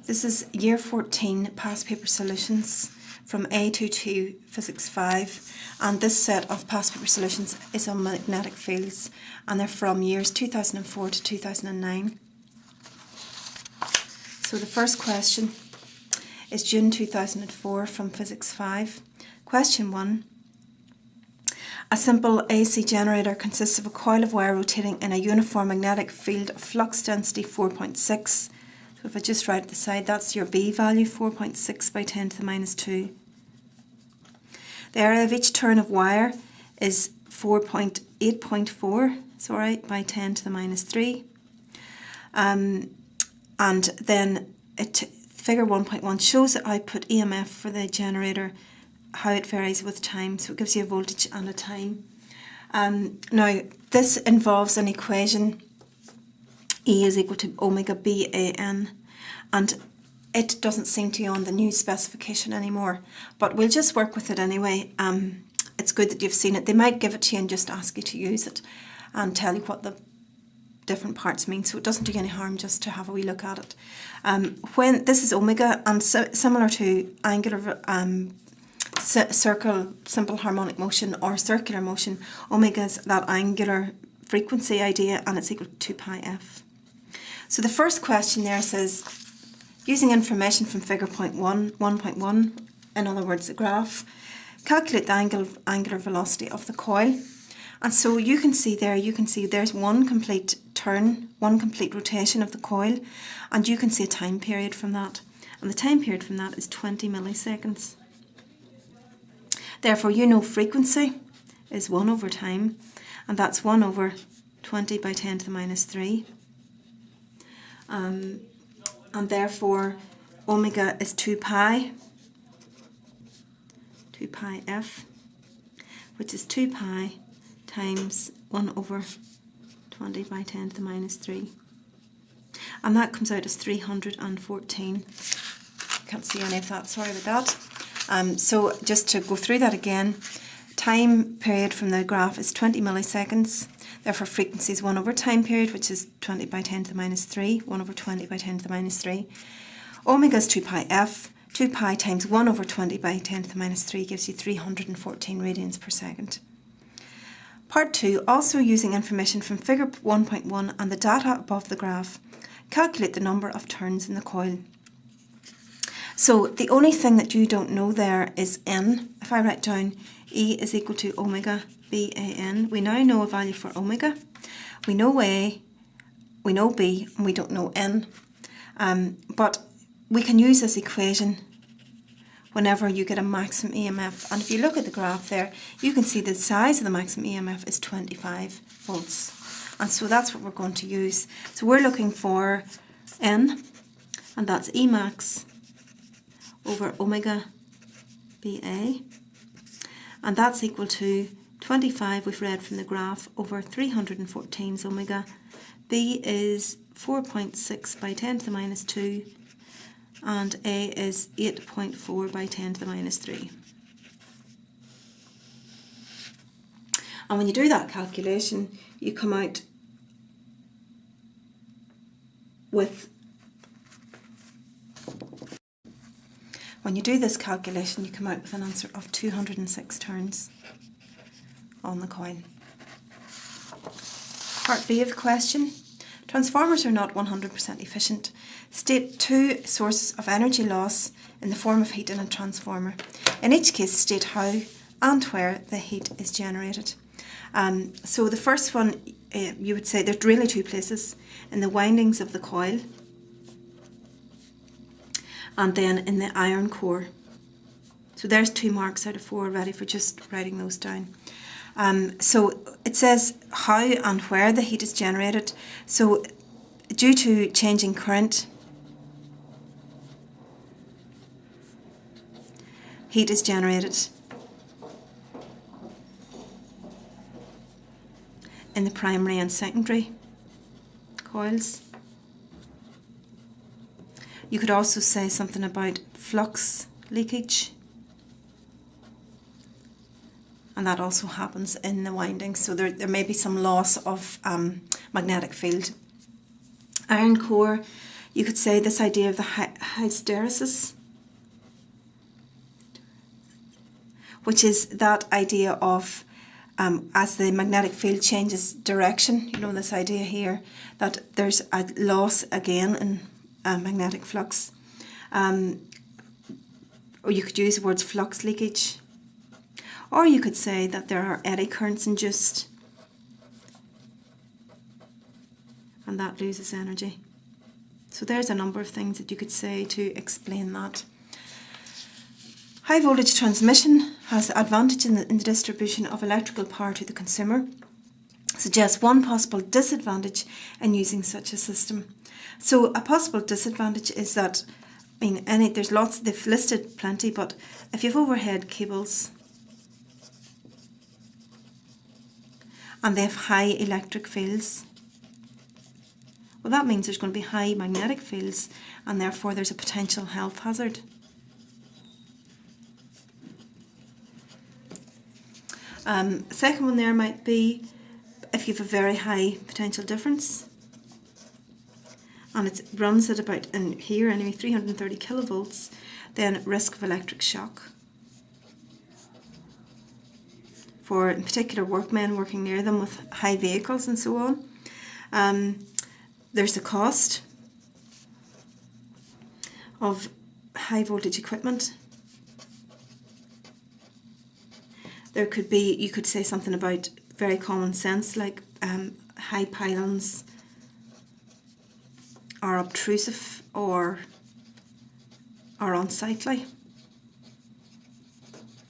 This is Year 14 past paper solutions from A2physics 5, and this set of past paper solutions is on magnetic fields, and they're from years 2004 to 2009. So the first question is June 2004 from Physics 5. Question 1. A simple AC generator consists of a coil of wire rotating in a uniform magnetic field of flux density 4.6. So if I just write at the side, that's your B value, 4.6 by 10 to the minus 2. The area of each turn of wire is 8.4 by 10 to the minus 3. And then figure 1.1 shows the output EMF for the generator, how it varies with time. So it gives you a voltage and a time. Now this involves an equation, E is equal to omega p.p.A, and it doesn't seem to be on the new specification anymore, but we'll just work with it anyway. It's good that you've seen it. They might give it to you and just ask you to use it and tell you what the different parts mean, so it doesn't do you any harm just to have a wee look at it. When this is omega, and similar to angular circle, simple harmonic motion or circular motion, omega is that angular frequency idea, and it's equal to 2πf. So the first question there says, using information from figure 1.1, in other words the graph, calculate the angular velocity of the coil. And so you can see there's one complete turn, one complete rotation of the coil, and you can see a time period from that. And the time period from that is 20 milliseconds. Therefore, you know frequency is 1 over time, and that's 1 over 20 by 10 to the minus 3. And therefore, omega is 2πf, which is 2π times 1 over 20 by 10 to the minus 3. And that comes out as 314. Can't see any of that, sorry about that. So just to go through that again, time period from the graph is 20 milliseconds. Therefore, frequency is 1 over time period, which is 20 by 10 to the minus 3, 1 over 20 by 10 to the minus 3. Omega is 2πf. 2π times 1 over 20 by 10 to the minus 3 gives you 314 radians per second. Part 2, also using information from figure 1.1 and the data above the graph, calculate the number of turns in the coil. So the only thing that you don't know there is N. If I write down E is equal to omega p.p.A, we now know a value for omega. We know A, we know B, and we don't know N. But we can use this equation whenever you get a maximum EMF. And if you look at the graph there, you can see the size of the maximum EMF is 25 volts. And so that's what we're going to use. So we're looking for N, and that's E max over omega p.p.A, and that's equal to 25, we've read from the graph, over 314 is omega. B is 4.6 by 10 to the minus 2, and A is 8.4 by 10 to the minus 3. And when you do that calculation, you come out with, when you do this calculation, you come out with an answer of 206 turns on the coil. Part B of the question. Transformers are not 100% efficient. State 2 sources of energy loss in the form of heat in a transformer. In each case, state how and where the heat is generated. So the first one, you would say there's really 2 places: in the windings of the coil, and then in the iron core. So there's 2 marks out of 4 already for just writing those down. So it says how and where the heat is generated. So due to changing current, heat is generated in the primary and secondary coils. You could also say something about flux leakage, and that also happens in the windings, so there may be some loss of magnetic field. Iron core, You could say this idea of the hysteresis, which is that idea of as the magnetic field changes direction, you know, this idea here that there's a loss again in magnetic flux. Or you could use the words flux leakage. Or you could say that there are eddy currents induced and that loses energy. So there's a number of things that you could say to explain that. High voltage transmission has the advantage in the distribution of electrical power to the consumer. Suggests one possible disadvantage in using such a system. So a possible disadvantage is that, I mean, there's lots, they've listed plenty, but if you have overhead cables and they have high electric fields, well, that means there's going to be high magnetic fields and therefore there's a potential health hazard. Second one there might be if you have a very high potential difference and it runs at about, in here anyway, 330 kilovolts, then risk of electric shock. For in particular workmen working near them with high vehicles and so on. There's the cost of high voltage equipment. There could be, you could say something about very common sense, like high pylons are obtrusive or are unsightly.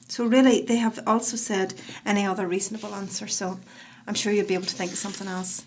So really, they have also said any other reasonable answer, so I'm sure you'll be able to think of something else.